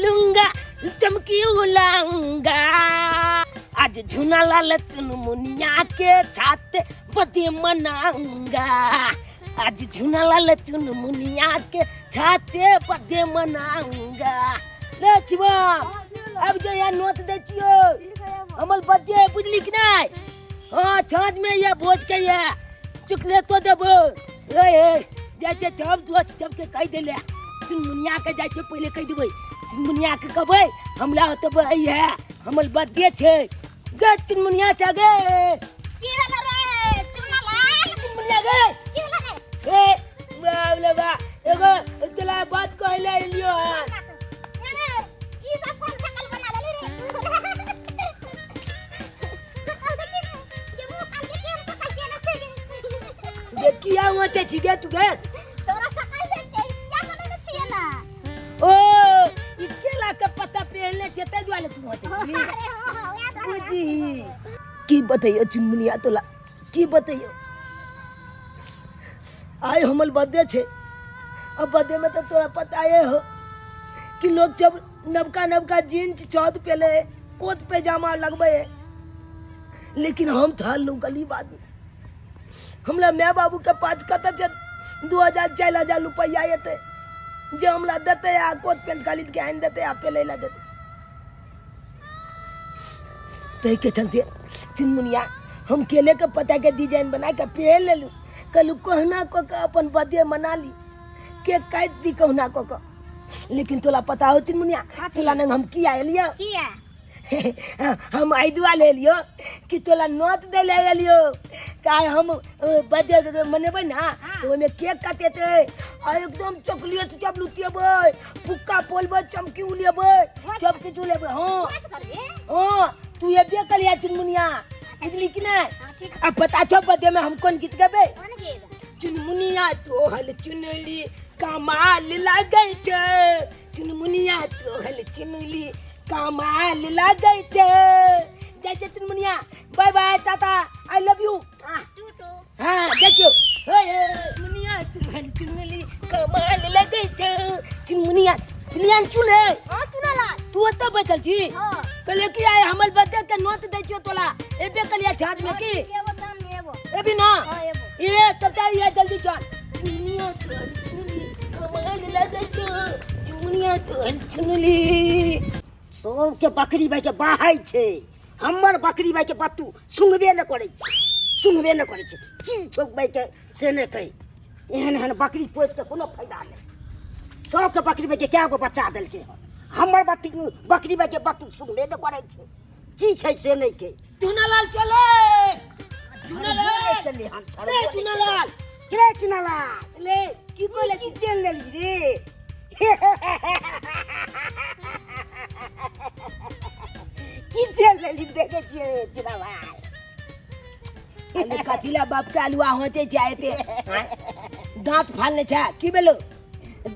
लूंगा चमकी उलाऊंगा। आज झूना लाल चुनमुनिया के छाते बदे मनाऊंगा। आज झूना लाल चुनमुनिया के छाते बदे मनाऊंगा। ले छिवा अब जो यहाँ नोट दे छियो हमल बदे बुझली कि नहीं? हाँ छाछ में ये भोज के ये चुकले तो देबो। जैसे छप दोस्त छप के कह दे ले चुनमुनिया के जैसे पहले कह देबै चुनमुनिया के कहबै हमला तो भाई है हमल बदे छे गे चुनमुनिया छगे चीरा रे चुनमुनिया गे ए बाबले बा एगो चला बात कहले लियो ई सब कौन शकल बना ले रे ये किया हुआ छे छिगे तू गे तोरा शकल देख के क्या बने छिए ना ओ इकेला के पता पहले छे तै दुआले तू होते छी अरे जी की बताइयो चुनमुनिया तोला की बताइयो आए हमल बर्थडे छे। अब बर्थडे में तो तोरा पता है हो कि लोग जब नवका जीन्स चौथ पहले कोट पैजामा लगबे लेकिन हम था लोग गरीब आदमी हमला मैं बाबू के पास कत 2000 4000 रुपया आते जो हमला देते या कोट पैंट खरीद के आन देते या पहले ला देते तो के चलते चुनमुनिया हम केले के पता के डिजाइन बना के पहन ले लू कल कहना को अपन बर्थडे मना ली केक काट दी कहना को लेकिन तोला पता हो चुनमुनिया तोला नंग हम किया एलियो किया हम आइडुआ ले लियो कि तोला नोट दे ले लियो का हम बर्थडे मनेबै ना तो में केक काटेते आ एकदम चॉकलेट सब लुटिएबै फुक्का पोलबै चमकी उलिएबै चमकी चुलेबै। हां तू ये बे कलिया चुनमुनिया बुझली कि नहीं? अब बता छो बर्थडे में हम कौन गीत गाबे? चुनमुनिया तो हल चुनली कमाल लागै छै चुनमुनिया तो हल चुनली कमाल लागै छै। जैसे चुनमुनिया bye bye tata I love you. हां देखियो चुनमुनिया तो हल चुनली कमाल लागै छै चुनमुनिया चुनिया चुने हां चुनाला तू त बचल छी। हां कले की आए हमल बर्थडे के नोट दै छियो तोला एबे कलिया छाज में की एबो दाम एबो एबी ना हां एबो ये तब जाइए जल्दी चल चुनिया तो चुनली कमाल लागै छै चुनिया तो चुनली सोम के बकरी भाई के बाहै छै हमर बकरी भाई के बत्तू सुंगबे न करै छै चीज छोक भाई के से ने कहि एहन बकरी पोस के कोनो फायदा नहीं। सब के बकरी भाई के क्या गो बच्चा देलके हमर बकरी भाई के बत्तू सुंगबे न करै छै चीज छै से नहीं के चुनालाल चले चुनालाल चले हम रे चुनालाल रे चुनालाल ले की बोले की तेल ले ली रे की तेल ले ली देखे छिए चुनालाल अरे कथिला बाप के आलुआ होते जाते दांत फालने छा की बेलो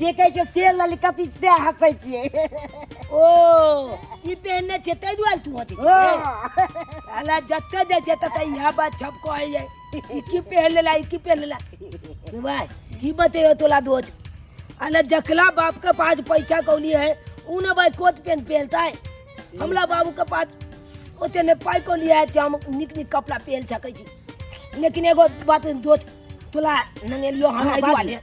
देखे छो तेल वाली कथी से हंसै छिए ओ ई पहनने छे तै दुआल तू होते अला जत्ते जे जे तते यह बात छप कहै जाय ई की पहन लेला ई की पहन लेला भाई की बतेयो तोला दोज अला जकला बाप के पास पैसा कौली है ऊन भाई कोट पहनता है हमला बाबू के पास ओते ने पाई को लिया है हम निक कपड़ा पहन सकै छी लेकिन एगो बात दोस्त तोला नंगेलियो हम आई वाले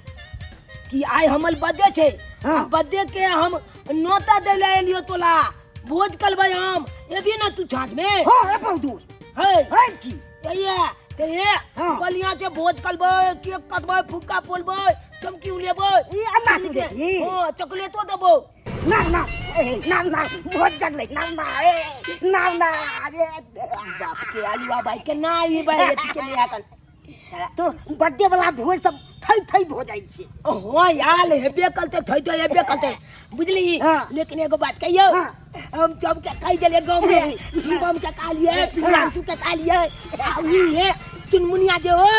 कि आई हमल बर्थडे छे बर्थडे के हम नोता दे ले लियो तोला भोज करबै हम एबी ना तू छाछ में हां ए बहुत दूर है जी ये ते ये कलिया से भोज करबै केक कटबै फुक्का पोलबै चमकी उलेबै ई अन्ना के हां चॉकलेटो देबो ना बहुत जगले ना अरे बाप के आलुआ भाई के ना ई भाई के लिया कर तो बर्थडे वाला भोज सब थई हो जाई छी। हां यार हेबे करते थई हेबे करते बुझली लेकिन एगो बात कहियो हम सब के कह देले गांव में शिवम के कालिए पिलांचू के कालिए ई है चुनमुनिया जे हो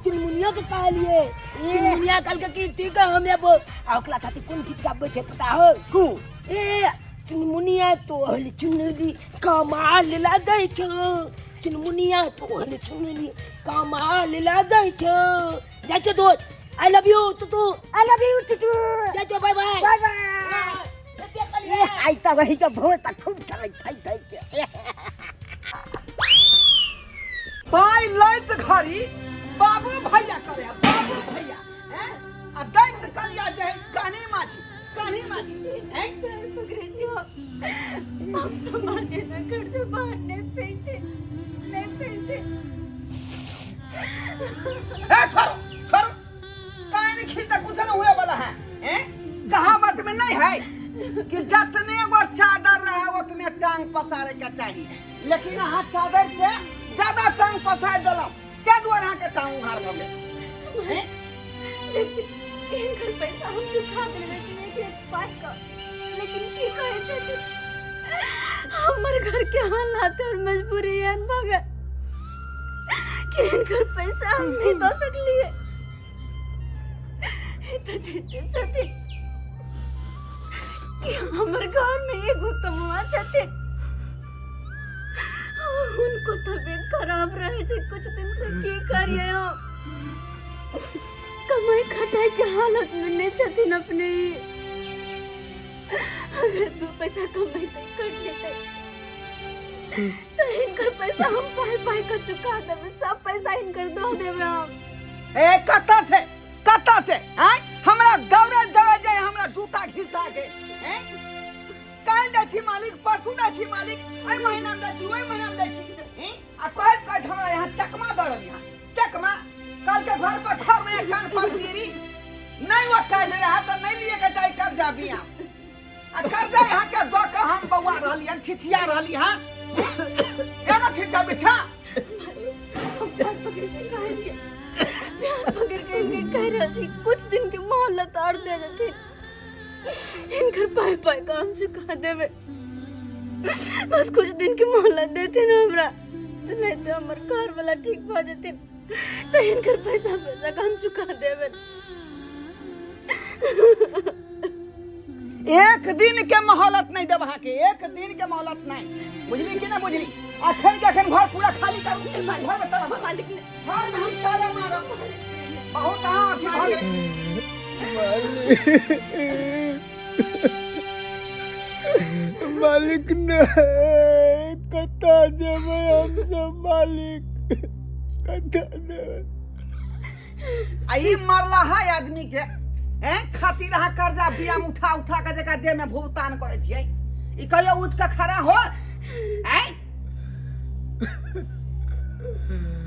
चुनमुनिया के कालिए चुनमुनिया कल के की ठीक है हम लेबो ओकला खातिर कोन गीत गाबै छै पता हो कु ए चुनमुनिया तो हल चुनली कमाल लागै छ चुनमुनिया तो हल चुनली कमाल लागै छ जाके दोस्त I love you too I love you too जाके बाय बाय बाय बाय आई त वही के भोज त खूब चले थई के भाई लैत घड़ी बाबू भैया करे बाबू भैया हैं आ दैत कलिया जे कहानी माछी हैं पकड़े जो अब सामान्य न घर से बाहर नहीं फेंकते ए छोरो काहे नहीं खींचता कुछ ना हुए वाला है हैं कहावत में नहीं है कि जितने वो चादर रहे उतने टांग पसारे का चाहिए लेकिन हाँ चादर से ज्यादा टांग पसार दलो क्या द्वारा के टांग उघाड़ हो गए हैं लेकिन घर पैसा हम चुका दे लेकिन एक बात का लेकिन की कहे थे हमर घर के हालात और मजबूरी है भागा कि इनकर पैसा हम नहीं दे सकलिए तो जीते छथि कि हमर घर में एगो कमुआ छथि उनको तबीयत खराब रहे छे कुछ दिन से की करिए हम कमाई खटाई के हालत में नहीं छथिन अपने ही अगर 2 पैसा कमाई तो कर लेते तो इनकर पैसा हम पाई कर चुका देवे सब पैसा इनकर दो देवे हम ए कत्ता से हैं हमरा दौड़े जाए हमरा जूता घिसा के हैं काल दै छी मालिक परसू दै छी मालिक एई महीना में दै छी ओई महीना में दै छी हैं आ कहत हमरा यहां चकमा दरल यहां चकमा कल के घर पर खर में कान पर गिरी नहीं वो कह दे रहा तो नहीं लिए के चाहे कर्जा बिया आ कर्जा यहां के दो के हम बउआ रहली हन छिछिया रहली हन केना छिछा बिछा पकड़ के इनके कह रहे थे कुछ दिन की मोहलत और दे देते इनकर पाई काम चुका देवे बस कुछ दिन की मोहलत देते ना हमरा तो नहीं तो हमर घर वाला ठीक हो जाते तो इनकर पैसा काम चुका देवे एक दिन के मोहलत नहीं देब अहाँ के एक दिन के मोहलत नहीं बुझली कि ना बुझली अखन घर पूरा खाली करू घर में ताला मार मालिक ने घर में हम ताला मारब बहुत अथी भऽ गेलै मालिक ने कता देवे हम सब मालिक कता देवे आई मरला है आदमी के हैं खातिर अहाँ कर्जा बियाम उठा के जका देह में भुगतान करे छियै ई कहियो उठ के खड़ा हो हैं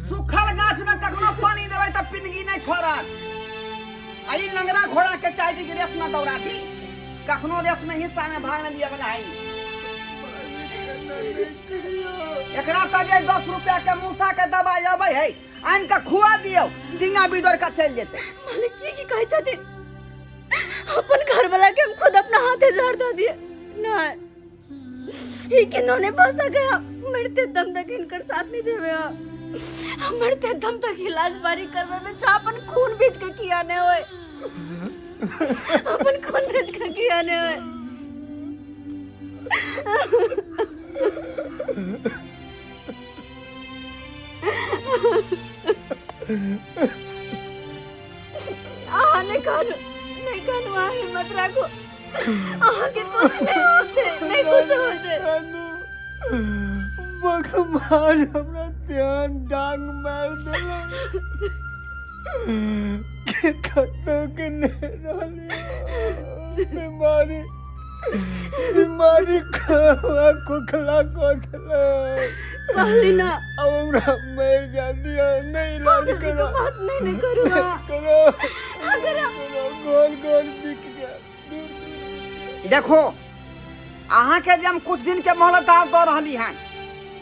सुखल गाछ में कखनो पानी देबै त पिनगी नहीं छोड़त आई लंगड़ा घोड़ा के चाहे कि रेस में दौड़ा दी कखनो रेस में हिस्सा में भाग न लिया वाला है एकरा त जे 10 रुपया के मूसा के दवाई आबै है आन के खुआ दियो टिंगा बिदर का चल जेते मालिक की कहे छथि अपन घर वाला के हम खुद अपना हाथे झाड़ दे दिए नहीं ये के नोने बसा गया मरते दम तक इनकर साथ नहीं देवे हम मरते दम तक इलाज बारी करवे में अपन खून बेच के किया ने होए अपन खून बेच के किया ने होए नहीं कानू हिम्मत रखो आगे कुछ नहीं होते नहीं कुछ होते भगवान हमरा ध्यान डांग मार देला के कतो के ने रहले बीमारी खावा खोखला कोखला कहली ना अब हमरा मर जाती है नहीं इलाज करो बात नहीं करूँगा करो अगर गोल बिक गया देखो अहाँ के जे हम कुछ दिन के मोहलत दऽ रहली हन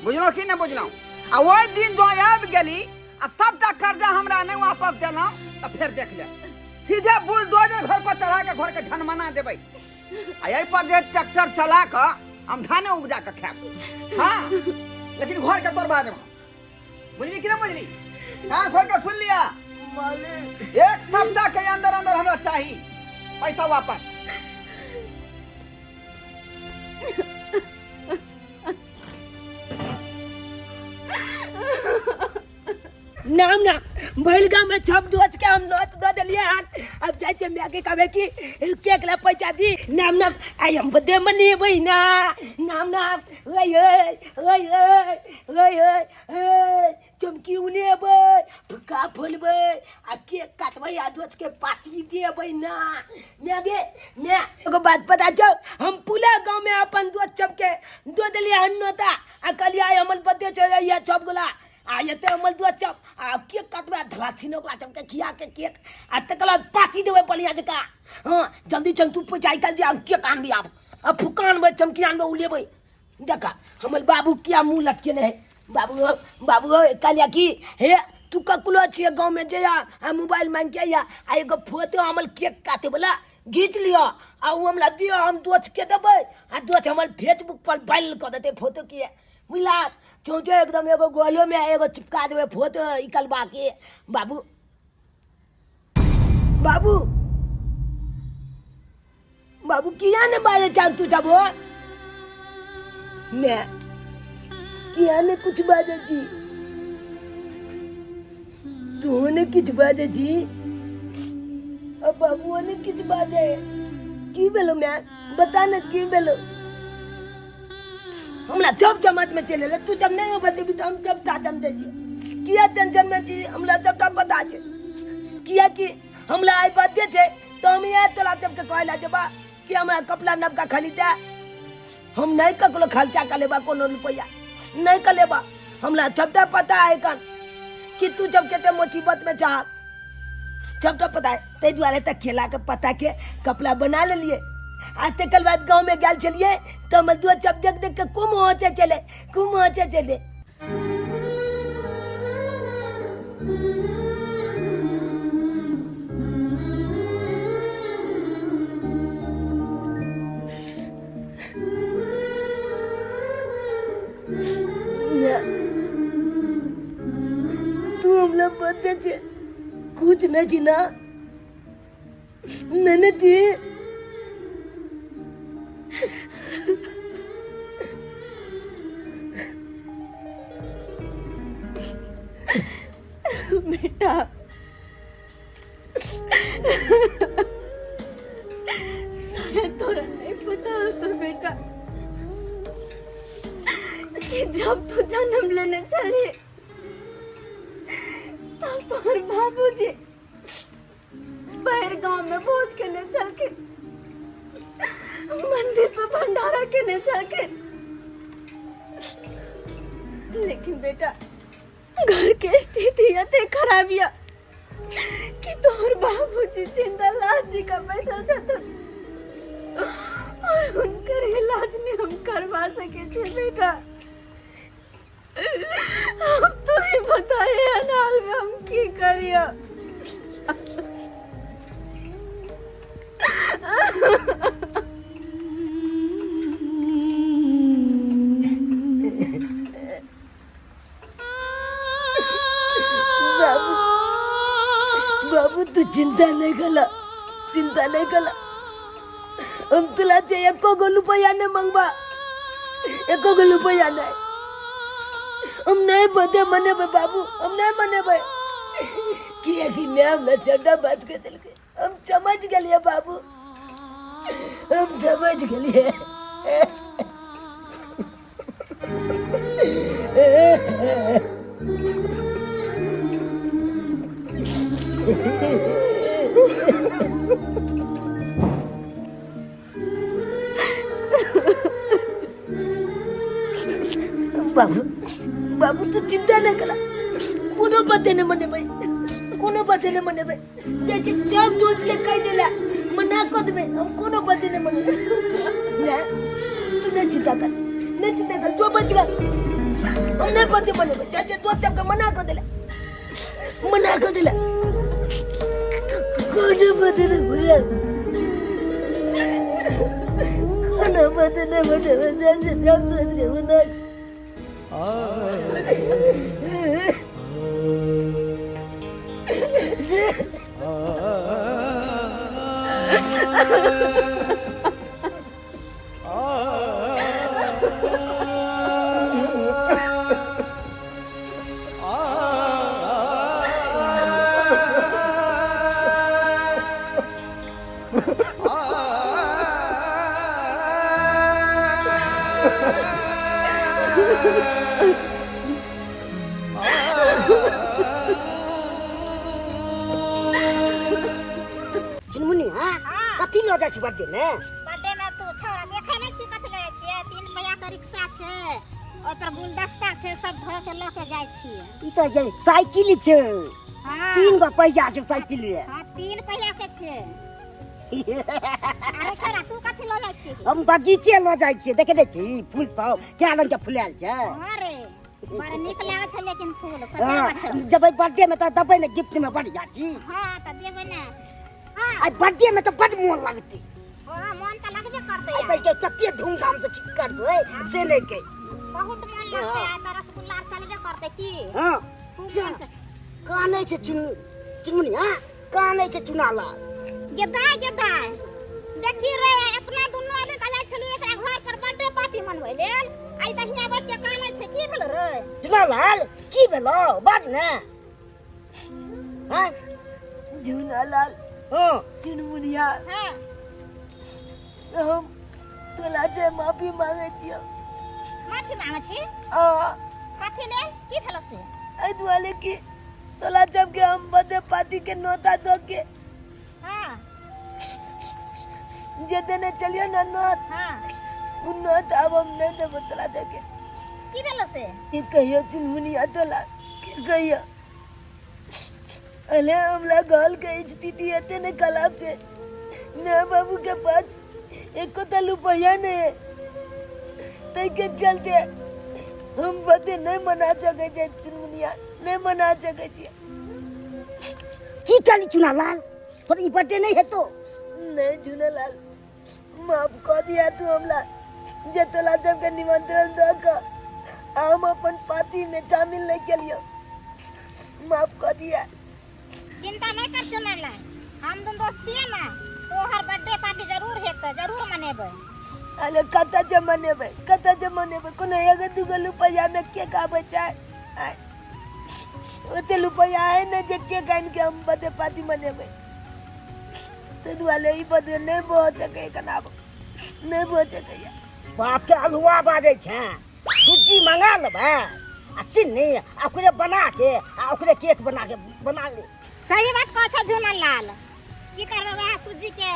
बुझलो कि नहीं बुझलो आ वही दिन जो आबि गेली आ सबटा कर्जा हमरा नहीं वापस देलौं तो फिर देख ले सीधे बुलडोजर घर पर चढ़ा के घर के झनमना देबै आ यही पर जे ट्रैक्टर चला के हम धाने उपजा के खाएब हाँ लेकिन घर के बर्बाद देब बुझली कि नहीं बुझली कान खोल के सुन लिया मालिक एक सप्ताह के अंदर हमरा चाहिए पैसा वापस नाम ना भइल गाँव में छप दोच के हम नोट दे दिलिए हन। अब जाय छे मैं के कहबे कि केक ला पैसा दी नाम नाम आई हम बदे मनी बहिना नाम नाम ओय ओय ओय ओय ओय चमकी उलेबे फुका फुलबे आ केक काटबे आ दोच के पार्टी देबे ना। मैं एगो बात पता छौ हम पूरा गांव में अपन दोस्त चमके दो दिलिए हन नोता आ कहलिए आई हमन बदे चल या छप गोला आ ये ते हमल दो चप आ केक काटबे धला छिनो कला चमके खिया के केक आ तकला पार्टी देबे बढ़िया जका। हां जल्दी चल तू पैसा निकाल दे आ केक आन भी अब फुकान में चमकी आन में उलेबे देखा हमल बाबू क्या मुंह लटके है। बाबू कहलिया कि हे तू ककुलो छिए गांव में जे आ मोबाइल मांग के या आ एगो फोटो हमल केक काटे वाला घीच लियो आ उ हमला दियो हम दोच के देबे आ दोच हमल फेसबुक पर वायरल कर देते फोटो के बुझला। चौचे एकदम एगो गोलो में एगो चिपका देबे फोटो निकलवा के। बाबू बाबू बाबू किया ने बाजे चाल तू जाबो मैं किया ने कुछ बाजे जी तू ने कुछ बाजे जी अब बाबू ने कुछ बाजे की बेलो मैं बता न की बेलो हमला जब जमात में चले तू जब नहीं हो बते भी तो हम जब चाचम दे जी किया टेंशन में जी हमला जब पता छे किया कि हमला आई बात छे तो हम ये तोला जब के कहला जबा कि हमरा कपड़ा नबका खरीदा हम नहीं ककलो खर्चा कर लेबा कोनो रुपया नहीं कर लेबा हमला छपटा पता है कन कि तू जब केते मुसीबत में चाह छपटा पता है ते द्वारे तक खेला के पता के कपड़ा बना ले लिए आज तक कल बाद गांव में गल चलिए तो मजदूर जब देख देख के कुम होचे चले तू हमला पता छे कुछ न जी ना नन जी बेटा शायद तोरा नहीं पता तो बेटा कि जब तू जन्म लेने चली तब तोहर बाबूजी बाहर गांव में भोज के ने चल के मंदिर पे भंडारा के ने चल के लेकिन बेटा घर के स्थिति इतनी खराबिया कि तोहर बाबूजी जिंदा लाश जी का पैसा चाहता और उनकर इलाज नहीं हम करवा सके थे बेटा। अब तो ही बताए अनाल में हम की करिया। बाबू तू चिंता नहीं कला हम तुला चाहिए एको गो रुपया नहीं मंगवा एको गो रुपया नहीं हम नहीं बदे मने बे बाबू हम नहीं मने बे किया कि मैं हमने चढ़ा बात के दिल के हम समझ गए बाबू हम समझ गए बाबू बाबू तू चिंता नहीं करा कोनो बाते नहीं मने भाई जैसे जब सोच के कह दिला मना कर दे हम कोनो बाते नहीं मने ना तू नहीं चिंता कर तू बच गया हम नहीं बाते मने भाई जैसे दो जब का मना कर दिला कोनो बाते नहीं मने जैसे जब सोच के मना चुनमुनी हाँ कथी लो जाइ छी बर्थडे में बर्थडे में तू छोरा देखे नहीं छी कथी ले छिए 3 पहिया के रिक्शा छे ओइ पर गुलदस्ता छे सब धो के ल के जाय छिए ई तो जे साइकिल छै हां 3 गो पहिया छै साइकिल है हां 3 पहिया के छे अरे छोरा तू कथी ल जाय छी हम बगीचे लो जाइ छी देखे दे छी फूल सब क्या रंग के फुलाल छै हां रे बड़ा निक लागे छे लेकिन फूल सजावट छे जब बर्थडे में तो दबै ने गिफ्ट में बढ़िया छी हां त देबे ना हां आई बर्थडे में तो बड़ मोन लगती हां मन त लगबे करते आई भाई के कते धूमधाम से की करबै से नहीं के बहुत मन लगते है त रसगुल्ला चलबे करते की हां खूब मन से काने छै चुनमुनी हां काने छै चुनाला गेदाय देखी रे अपना दुनू आदमी कजा छली एकरा घर पर बर्थडे पार्टी मनबै लेल आई दहिया बैठ के काने छै की भेल रे चुनालाल की भेलो बात ने हां झुनालाल हां चुनमुनिया हां हम तोला से माफी मांगे छियो माफी मांगे छी आ कथी लेल की भेलो से आई दुआले की तोला जब के हम बर्थडे पार्टी के नोता दो के हां जे देने चलियो ना नोत हां उ नोत अब हम नहीं देबो तोला जब के की भेलो से की कहियो चुनमुनिया तोला की कहियो अले हमला गल के स्थिति एते ने खराब छे ना बाबू के पास एको त रुपया नहीं तै के चलते हम बर्थडे नहीं मना सके छे चुनमुनिया नहीं मना सके छे की चली चुनालाल पर ई बर्थडे नहीं है तो नहीं झुनेलाल माफ कर दिया तू हमला जे तोला जब के निमंत्रण दो का हम अपन पार्टी में शामिल नहीं के लियो माफ कर दिया चिंता नहीं कर सुनला हम दोनों दोस्त छिए ना तोहर बर्थडे पार्टी जरूर हेतै जरूर मनेबै अले कता जे मनेबे कोनो एगो दुगो रुपया में के का बचाए ओते रुपया है ना जे के गाइन के हम बर्थडे पार्टी मनेबे तो दुआले ई बर्थडे नहीं हो सके कनाब नहीं हो सके बाप के हलवा बाजे छै सूजी मंगा लेबै आ चीनी आ ओकरे बना के आ ओकरे केक बना ले सही बात कह छ झुनल लाल की करबे वह सूजी के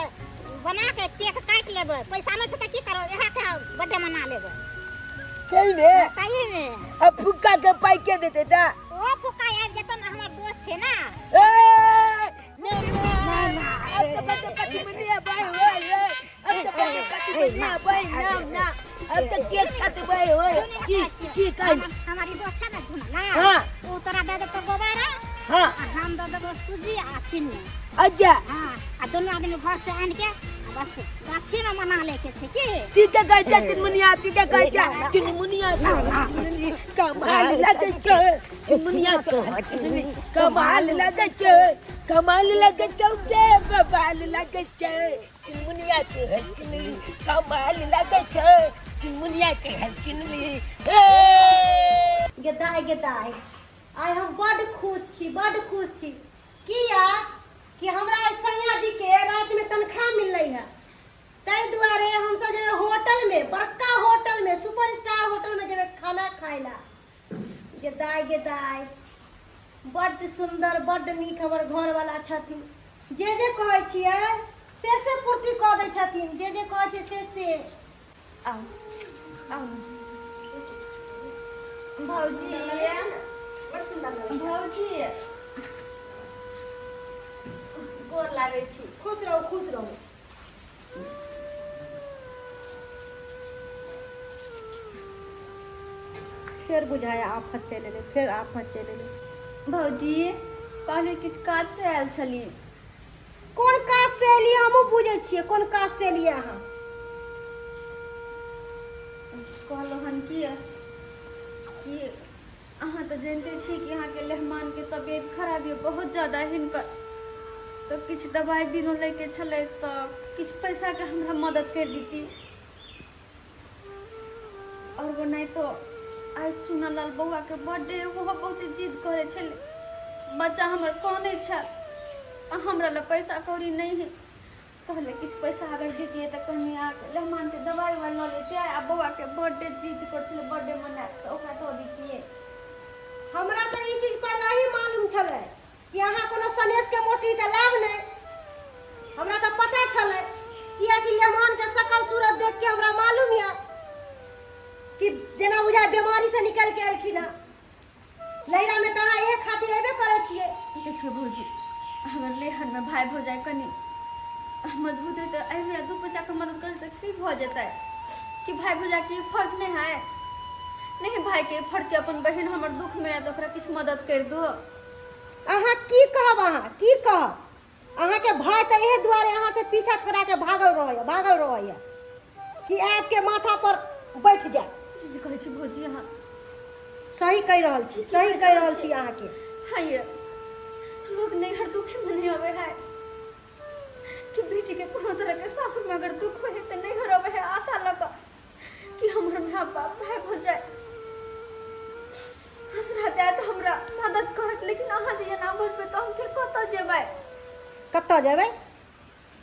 बना के केक काट लेबै पैसा न छै त की करबे एहा के बर्थडे मना लेबै सही में अब फुक्का के पाई के देते ता ओ फुक्का आबि जेतौ ना हमर दोस्त छै ना अब तो बर्थडे पार्टी में नहीं भाई हो अब तो बर्थडे पार्टी में नहीं भाई ना अब तो केक काटबे हो की कहि हमारी दोस्त छै ना झुनला हां ओ तोरा दे देतौ गोबारा हां हम दे देबो सूजी आ चीनी अच्छा हां आ दोनों आदमी घर से आन के बस गाछी में मना लेके छै की ठीक है कहै चुनमुनिया ठीक है कहै चुनमुनिया कमाल लगे छै चुनमुनिया कमाल लगे छै कमाल लगे छै कमाल लगे छै चुनमुनिया के चुनली कमाल लगे छै चुनमुनिया के चुनली गेदाय आइ हम बड़ खुश छी किया कि हमरा सैया जी के रात में तनख्वाह मिललै है ताहि दुआरे हम सब जेबे होटल में बड़का होटल में सुपरस्टार होटल में जेबे खाना खाए ला गेदाय बड़ सुंदर बड़ नीक हमर घर वाला छथिन जे कहै छियै से पूर्ति कऽ दै छथिन जे कहै छै से आओ भौजी बड़ सुंदर लगै छै। भौजी गोर लागै छी खुश रहो फिर बुझाया आफत चलि एलै फिर आफत चलि एलै भौजी कहले किछु काज से आयल छली कोन काज से एलियै हमहूँ बुझै छियै कोन काज से एलियै अहाँ कहलहुँ हन कि अहाँ तऽ जानिते छी कि अहाँके मेहमानके तबियत खराब यऽ बहुत ज़्यादा हिनकर तो किछु दवाई बीरो लैके छलै तऽ किछु पैसाके हमरा मदद करि दीती और वो नहीं तो आज चुनालाल बौआ के बर्थडे ओहो बहुत जिद करे छले बच्चा हमर कोने छल हमरा ल पैसा कौड़ी नहीं है कहले कुछ पैसा अगर देतिए तो कहीं रहमान के दवाई वाला ले लेते आ बउआ के बर्थडे जीत कर छले बर्थडे मना तो ओकरा तो दितिए। हमरा तो ई चीज पहले ही मालूम छले कि अहाँ कोनो सनेश के मोटी त लाभ नहीं। हमरा तो पता छले किया कि लेमान के शकल सूरत देख के हमरा मालूम या कि जेना बुझा बीमारी से निकल के अलखिन है। लहरा में तहाँ एक खातिर एबे करे छिए। देखिए भौजी हमर लेहन में भाई भौजाई कनी मजबूत है तो ऐसे दू पैसा के मदद कर तो की भ जतै कि भाई भौजाई के फर्ज नहीं है। नहीं भाई के फर्ज के अपन बहन हमर दुख में है तो ओकरा किछ मदद कर दो। अहाँ की कहब अहाँ के भाई तो एहे दुआरे अहाँ से पीछा छोड़ा के भागल रहैया कि आपके माथा पर बैठ जाए। की कहै छी भौजी अहाँ सही कह रहल छी अहाँ के। हाँ ये लोग नहीं हर दुखी में नहीं होवे है कि बेटी के कोनो तरह के सासुर में अगर दुख होए तो नहीं होवे है आशा लगा कि हमर माँ बाप भाई भौजाई हंस रहते है तो हमरा मदद करत लेकिन अहाँ जे ना बचबे तो हम फिर कतऽ जेबै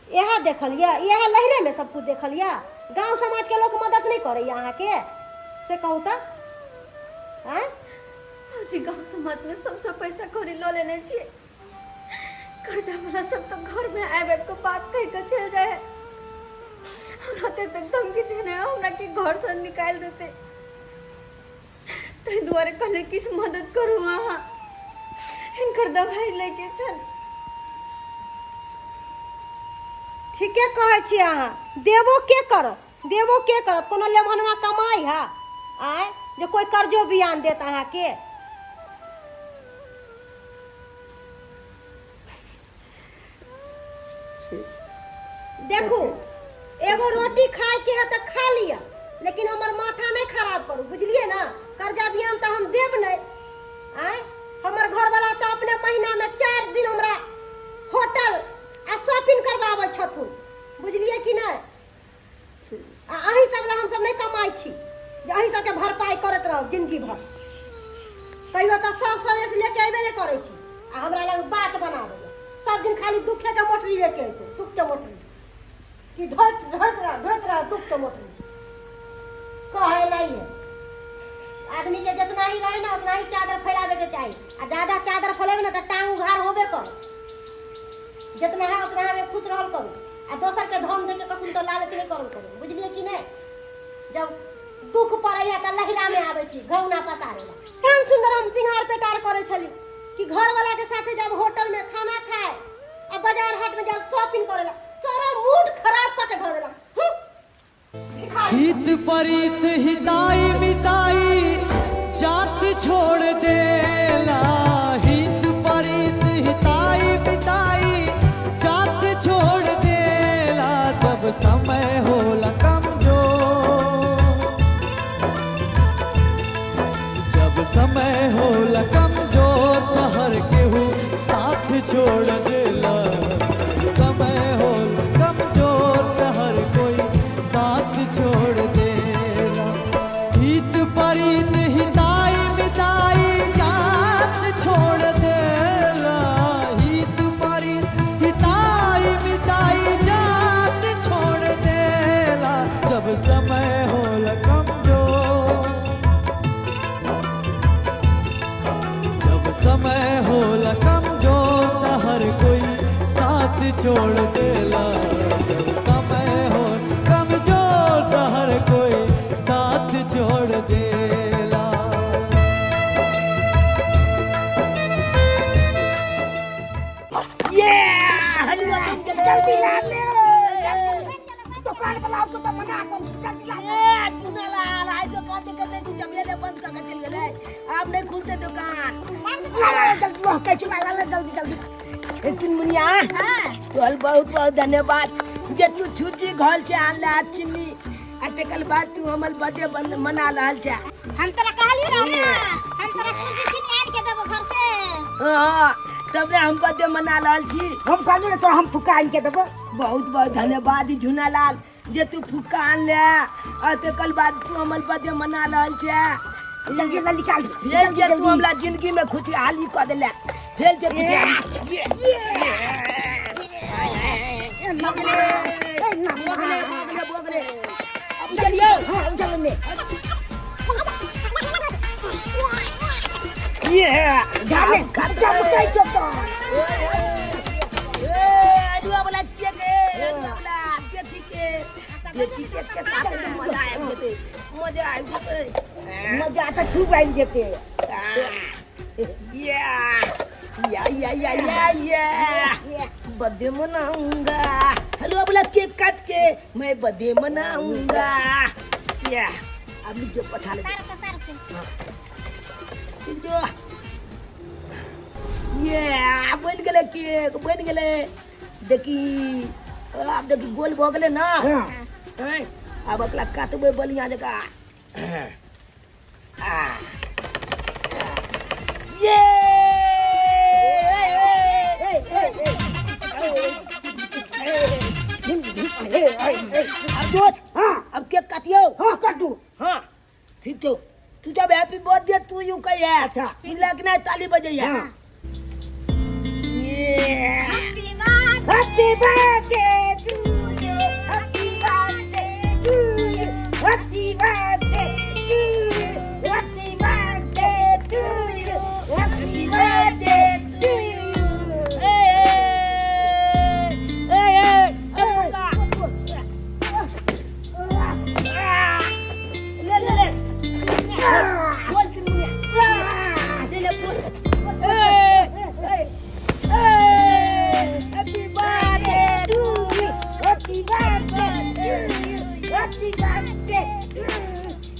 यह देखलिए यह लहरे में सब कुछ देखलिए। गांव समाज के लोग मदद नहीं करे अहाँ के से कहू तो हैं। जी गांव समाज में सबसे पैसा कौड़ी लो लेने चाहिए कर्जा वाला सब तो घर में आए को बात कह के चल जाए हमरा तक धमकी देने हमरा के घर से निकाल देते तै दुआरे कहले किस मदद करू अहाँ इनकर दवाई लेके चल। ठीके कहै छी अहाँ देबो के करत कोनो लेमनवा कमाई है आय जो कोई कर्जो बियान देत अहाँ के। देखू एगो रोटी खाए के है तो खा लिया लेकिन हमर माथा नहीं खराब करू बुझलिए ना। कर्जा बियान तो हम देब नहीं आय। हमर घर वाला तो अपने महीना में 4 दिन हमरा होटल आ शॉपिंग करवावे छथुन बुझलिए कि नहीं। अही सब ला हम सब नहीं कमाई छी जे अही सब के भरपाई करत रहब जिंदगी भर। कहियो तो सब सवेस लेके अइबे नहीं करे छी आ हमरा लग बात बनावे सब दिन खाली दुखे के मोटरी लेके अइतो दुख के मोटरी कि ढोत रह दुख के मोटरी कहे नहीं है। आदमी के जितना ही रहे ना उतना ही चादर फैलावे के चाहिए आ ज्यादा चादर फैलेबे ना तो टांग उघार होबे कर। जितना है उतना हमें खुद रहल करू आ दोसर के धन दे के कखन तो लालच नहीं करल करू बुझलिए कि नहीं। जब दुख पड़े है तो लहरा में आवे छी घौना पसारे ला हम सुंदर हम सिंगार पेटार करे छली कि घर वाला के साथे जब होटल में खाना खाए आ बाजार हाट में जब शॉपिंग करेला सारा मूड खराब करके धर देला। हित परित हिताई मिताई जात छोड़ देला। हित परित हिताई मिताई जात छोड़ देला। जब समय होला कमजोर तो हर केहू साथ छोड़ देला। समय होला कमजोर तो हर कोई साथ छोड़ देला। हित परित हिताई मिताई जात छोड़ देला। हित परित हिताई मिताई जात छोड़ देला। जब समय होला समय होला कमजोर तो हर कोई साथ छोड़ देला। जब समय हो कमजोर तो हर कोई साथ छोड़ देला। ये हलवा जल्दी ला ले दुकान वाला को तो मना कर जल्दी ला ले चुना ला आज दुकान के तू जमीने बंद करके चल गए अब नहीं खुलते दुकान। जल्दी लो कह चुना ला जल्दी चिनमुनिया तोल बहुत बहुत धन्यवाद जे तू छुची घर से आनला चिन्नी अते कल बाद तू हमर बर्थडे मना रहल छ। हम तोरा कहली ना हम तोरा सूजी चिन्नी आन के देबो घर से। हां तब हम बर्थडे मना रहल छी। हम कहली ना तो हम फुक्का आन के देबो। बहुत बहुत धन्यवाद झुनालाल जे तू फुक्का आन ले अते कल बाद तू हमर बर्थडे मना रहल छ। जल्दी निकाल फिर जे तू हमरा जिंदगी में खुशहाली क देले फिर जे बोगले अब चलिए हाँ चल में ये है जाने क्या मुकाई चोटा अडुआ वाला के काटे मजा आ जते मजा आता खूब आई जेते या बर्थडे मनाऊंगा हेलो बोला केक काट के मैं बर्थडे मनाऊंगा या अब जो पछा ले जो ये बन गेले केक बन गेले देखी अब देखी गोल भ गेले ना हैं अब अगला काटबे बलिया जका ये अब दोस्त हाँ अब केक काटियो हाँ काटू हाँ ठीक तो तू जब हैप्पी बर्थडे तू यूं कही है अच्छा। लगना है ताली बजे है हाँ। ये Happy birthday to you. Happy birthday to you. Happy birthday to you. Happy birthday to you. Happy birthday to you. Happy birthday To you. Happy birthday to you. Happy birthday to you.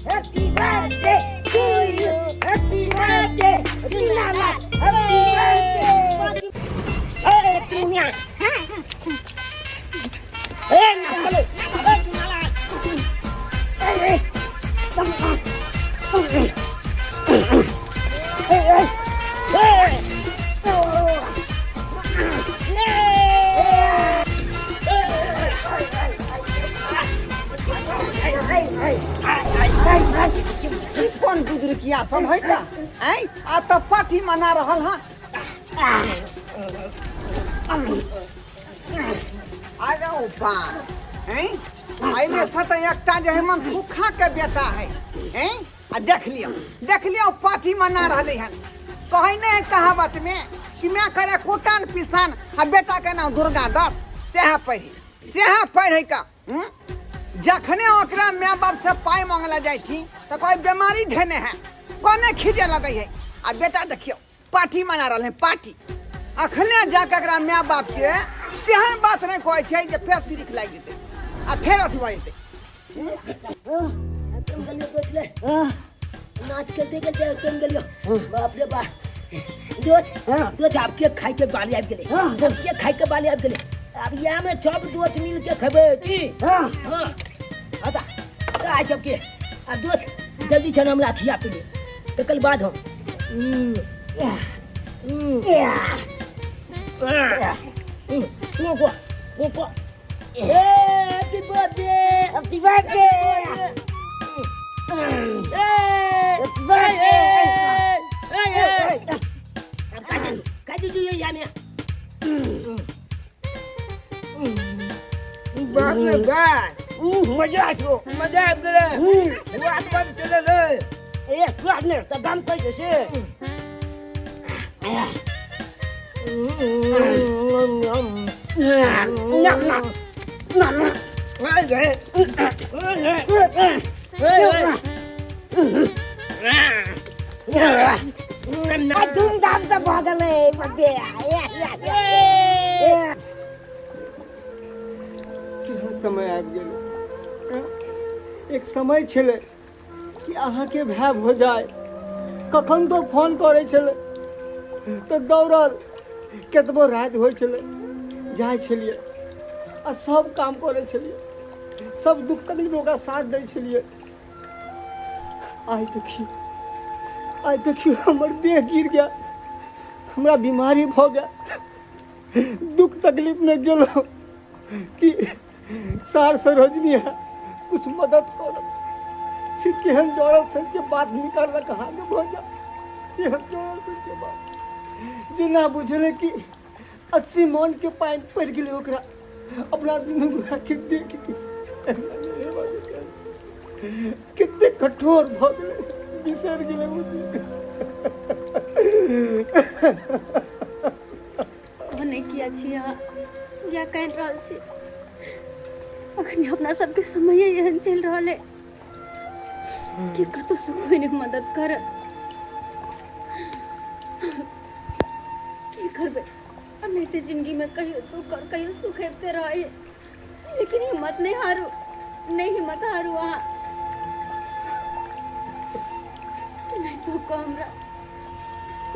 Happy birthday to you. Happy birthday to Mama. Happy birthday. Tunya. कौन गुजर किया सब है का हैं आ तो party मना रहल हां आ जाओ बा हैं आई में सत एकटा जे है मन सुखा के बेटा है हैं आ देख लियो पार्टी मना रहले हन कहै ने कहावत में कि मैं करे कोटान पिसान आ बेटा के नाम दुर्गा दत्त सेहा पढ़े का जखने ओकरा माय बाप से पाई मांगला जाय छी तो कोई बीमारी धेने है कोने खींचे लगे है आ बेटा देखियो पार्टी मना रहल है पार्टी अखने जाके एकरा माय बाप के तेहन बात नहीं कहै छै जे फेर तिरिक लाग जेते आ फेर अठवा जेते तुम गलियो दोचले नाच के देख के तुम गलियो बाप रे बाप दोच आप केक खाई के बाली आबि गेले केक खाई के बाली आबि गेले अब या में सब दोस्त मिल के खबे की हां आता आ जब के अब दोस्त जल्दी चल हमरा खिया पे दे तो कल बाद हम को happy birthday Happy birthday. Happy birthday. काजू जो ये याने बाप रे बाप मजा आ गेले वाट बंद चले रे ए तू ने त दाम पैसे से धूमधाम से भगल है बर्थडे केहन समय आबि गेलै एक समय छलै कि अहाँके भाय भौजाइ कखन तो फोन करै छलै तऽ दौड़ल केतबो राति होइ छलै जाइ छलियै आ सब काम करै छलियै सब दुख तकलीफ ओकरा साथ दै छलियै आइ देखियो हमर देह गिर गया हमरा बीमारी भऽ गया दुख तकलीफ में गेलो कि सार सरोजनी है कुछ मदद करो से केहन जोड़ल सर के बात निकाल कहाँ के भौजा केहन जोड़ल सर के बात जेना बुझले कि 80 मन के पानी पड़ गेलै ओकरा अपना दुनू गोरा के देख के कितने कठोर भऽ गेलै, बिसरि गेलै ओ दिन। कहने किया छी अहाँ या कहि रहल छी अखनी अपना सबके समय एहन चलि रहल है कि कतौ से कोई नहीं मदद करत। की करबे नहीं तो जिंदगी में कहियो दुख और कहियो सुख हेबते रहे, लेकिन हिम्मत नहीं हारू, नहीं हिम्मत हारू अहाँ कि नहीं तो हमरा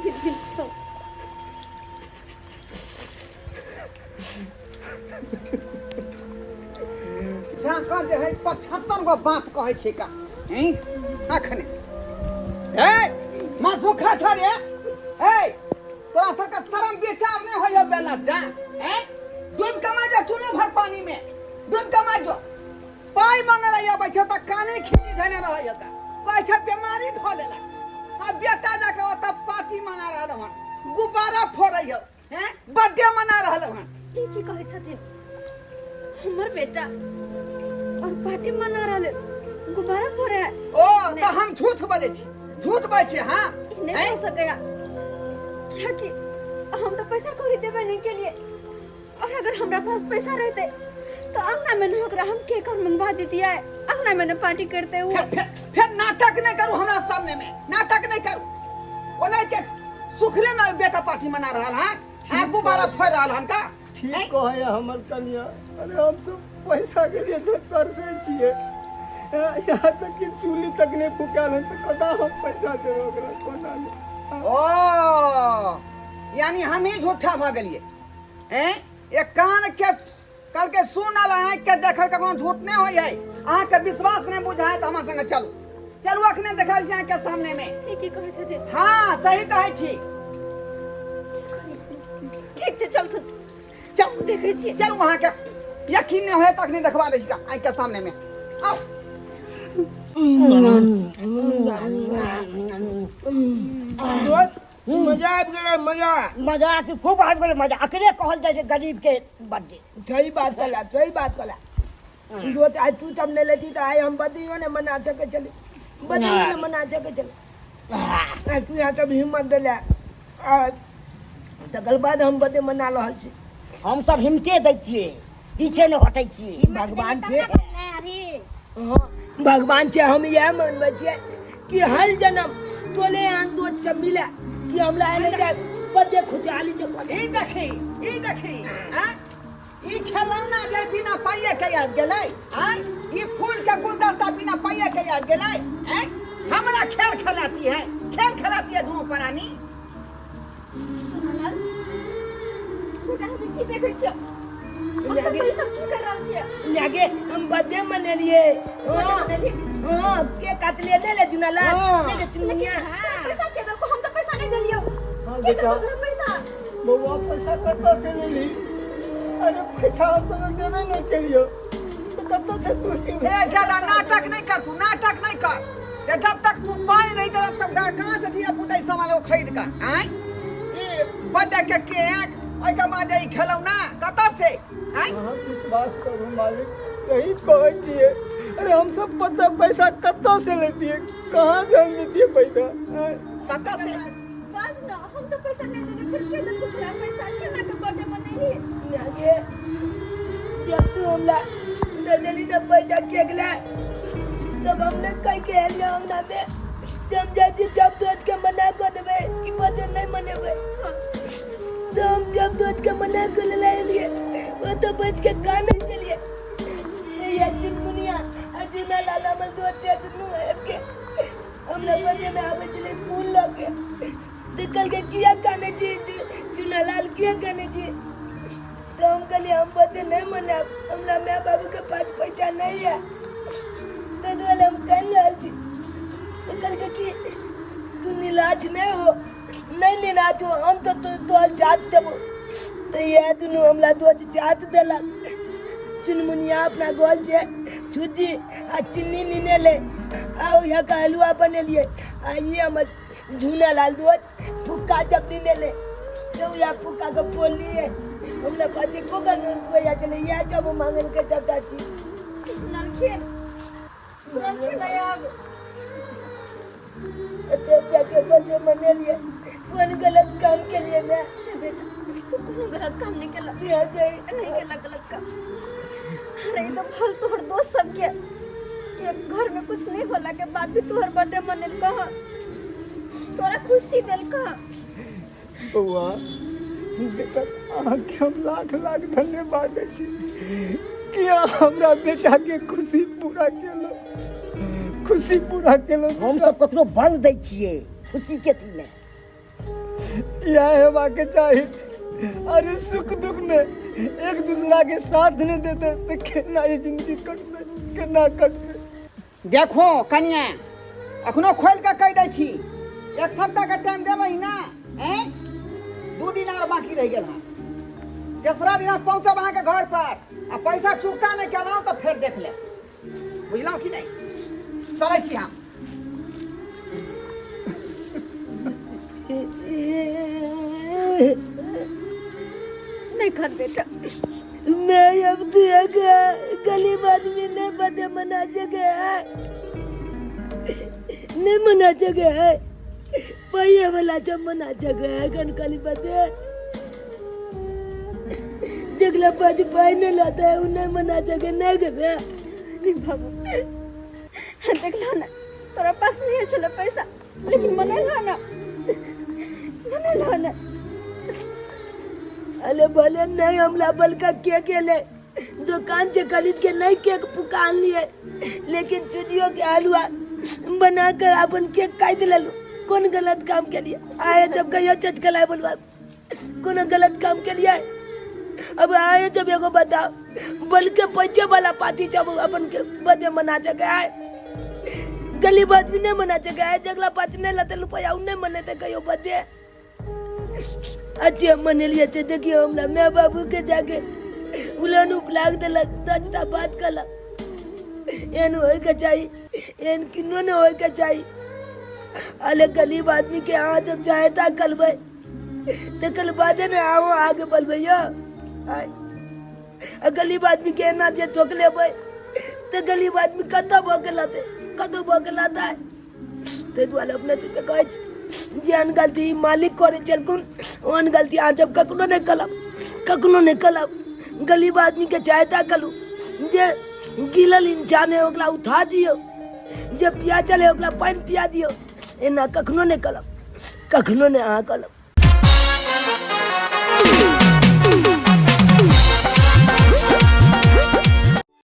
ये दिन सब झाँका जे है 75 गो बात कहै छै का हैं अखने। ए मासु खा छ रे, ए तोरा सबके शरम विचार नहीं होय बेला जा, हैं डूब कमा जा चुने भर पानी में, डूब कमा जो पाई मंगला या बैठे त काने खिनी धने रहय त पैसा बीमारी ध लेला। आ बेटा जाके ओत पार्टी मना रहल हन, गुब्बारा फोड़ै हो, हैं बर्थडे मना रहल हन। ई की कहै छथिन हमर बेटा और पार्टी मना रहले गुब्बारा फोड़े है? ओ तो हम झूठ बोले छी, झूठ बोले छी। हां नहीं हो सकेगा क्या कि हम तो पैसा कौड़ी देवे नहीं के लिए, और अगर हमरा पास पैसा रहते तो अंगना में न होकर हम केक और मंगवा देती है, अंगना में न पार्टी करते हुए। फिर नाटक नहीं करू हमरा सामने में, नाटक नहीं करू। ओने के सुखले में बेटा पार्टी मना रहल हन, आ गुब्बारा फोड़ रहल हन का। ठीक कहे हमर कन्या, अरे हम सब पैसा के लिए तो तरसे छिए, यहाँ तक कि चूल्ही तक नहीं फुकाल हन तो कदा हम पैसा देबे ओकरा कोना नहीं। ओ यानी हम ही झूठा भ गेलिए हैं। एक कान के कल के सुन आला आंख के देखल कखनो झूठ नहीं होय है। अहाँ के विश्वास नहीं बुझाय त हमरा संगे चलू, चलू अखने देखल छी आंख के सामने में। ई की कहै छथिन? हां सही कहै छी। ठीक छै चल तू चल देखै छी, चलू अहाँ के यकीन नहीं होय तखने देखबा दै छी का आंख के सामने में। आओ मजा आबि गेलै, मजा मजा की खूब आबि गेलै मजा। अकरे कहल जाइ छै गरीब के बर्थडे। सही बात कहला, सही बात कहला। रोज आज तू जब नहीं लेती तो आए हम बदियो ने मना सके चली, बदियो ने मना सके चली। तू यहाँ तब हिम्मत दिला, तकर बाद हम बदे मना रहल छी। हम सब हिम्मते दै छियै, पीछे न हटै छियै। भगवान छै, हाँ भगवान छै। हम यह मानबे छियै कि हर जन्म तोले आन दोस्त सब मिला कि हमरा एने के बदे खुचाली छै। ई देखी हां ई खिलौना जे बिना पाइए के आबि गेलै, हां ई फूल के गुलदस्ता बिना पाइए के आबि गेलै, हैं हमरा खेल खिलाती है दोनों प्राणी। सुनलाल बेटा हम की देखै छियै, हम तो सब की कर रहल छियै? लागे हम बर्थडे मनेलिए। हां के काटलिए ले ले जुनाला ले के चुनिया। पैसा के को हम तो पैसा नहीं देलियो। हाँ के बेटा, तो पैसा बउआ पैसा कत्ता से ले ली? अरे पैसा हम तो देबे नहीं केलियो तो कत्ता से तू ही? ए ज्यादा नाटक नहीं कर, तू नाटक नहीं कर। ये जब तक तू पानी नहीं दे तब तक कहां से दिया पुतै सामान वो खरीद कर, हैं ये बर्थडे के केक ओइ के बाद ई खिलौना कत्ता से, हैं अहाँ विश्वास करू मालिक, सही कहै छियै। अरे हम सब पता पैसा कत्ता से लेतिए, कहाँ से हम देतिए पैसा? कत्ता से? बस ना हम तो पैसा नहीं देले, फिर के तो पूरा पैसा के ना के बर्थडे मनेली। लागे जब तू हमला दे देली ना पैसा केक ला, तब हमने कह के लिया अंगना में समझा जी जब दोस्त के मना कर देबे कि बर्थडे नहीं मनेबे। तो हम जब दोस्त के मना कर ले लिए वो तो बच के गाने चलिए। तो ये चुनमुनिया अजुना लाला में दोस्त से दुनू है के हमने बर्थडे में आवे चले फूल लगे तो कल के किया गाने चाहिए, चुना लाल किया गाने चाहिए। तो हम कहलिए हम बर्थडे नहीं मनाब, हमरा माँ बाबू के पास पैसा नहीं है, तो वाले हम कह रहल छी। तो कल के कि तू निलाज नहीं हो, नहीं लेना जो हम तो जात देबो। तो ये दुनू हमला दोस्त जात देलक। चुनमुनिया अपना गोल से छुजी आ चीनी नीने ले आ यहाँ का हलवा बनेलिए। आ ये हमर झूना लाल दोस्त फुक्का जब नीने ले तो यहाँ फुक्का को बोल लिए हमरा पाछे कोकर रुपया चले या जब मांगल के चटा छी नलखेल नहीं अब तो जाके बर्थडे मना लिए कौन गलत काम के लिए ना तू कोनो गलत काम नहीं केला यहाँ गई नहीं केला गलत काम। अरे ये तो फल तोहर दोस्त सब के एक घर में कुछ नहीं होला के बाद भी तोहर बर्थडे मने कहा तोरा खुशी दिल कहा। बउआ बेटा अहाँके हम लाख लाख धन्यवाद दै छी कि अहाँ हमरा बेटा के खुशी पूरा केलो हम सब ककरो बल दै छियै खुशी के थी में यह हेबाके चाही। अरे सुख दुख में एक दूसरा के साथ नहीं देते तो केना ये जिंदगी कटबे केना कटबे। देखो कनिया अखनो खोल के कह दै छी एक सप्ताह का टाइम देबही ना हैं 2 दिन और बाकी रह गेल हां तेसरा दिन पहुंचब अहाँ के घर पर आ पैसा चुकता नहीं केलहुँ तो फिर देख ले बुझलहुँ कि नहीं चलै छी हम। नहीं कर बेटा मैं अब गली आदमी नहीं बदे मना जगह है नहीं मना जगह है पहिए वाला जब मना जगह है गन गली बदे जगला बाज पाई नहीं लाता है उन्हें मना जगह नहीं गए नहीं बाबू देख लो ना तोरा पास नहीं है चलो पैसा लेकिन मना लो ना अरे बोले नहीं हमला बल का केक ले दुकान से खरीद के नहीं केक पुकार लिए लेकिन चुजियों के हलवा बना कर अपन केक काट ले लो कौन गलत काम के लिए आए जब कहियो चच कलाए बोलवा कौन गलत काम के लिए अब आए जब एगो बताओ बल के पैसे वाला पार्टी जब अपन के बर्थडे मना सके आए गली बात भी नहीं मना सके आए जगला पार्टी नहीं लाते रुपया उन्हें मने थे कहियो बर्थडे अच्छे मने लिए थे देखियो हमरा मैं बाबू के जाके उलन उपलाग देलक 10टा बात कलक एन होय के चाहिए एन किनो न होय के चाहिए। अले गरीब आदमी के यहाँ जब चाहे ता कलबे तो कल बादे में आओ आगे बलबे यो गरीब आदमी के ना जे ठोक लेबे तो गरीब आदमी कतो भोके लाते कतो भोके लाता है ते दुआले अपने चुके कहै छी जेहन गलती मालिक करे चलकुन ओहन गलती आ जब कखनो नहीं कलब गरीब आदमी के चाहता कलू जे गिलल इंसान है ओकरा उठा दियो जे पिया चले ओकरा पानी पिया दियो एना कखनो नहीं कलब कखनो नहीं अहाँ कलब।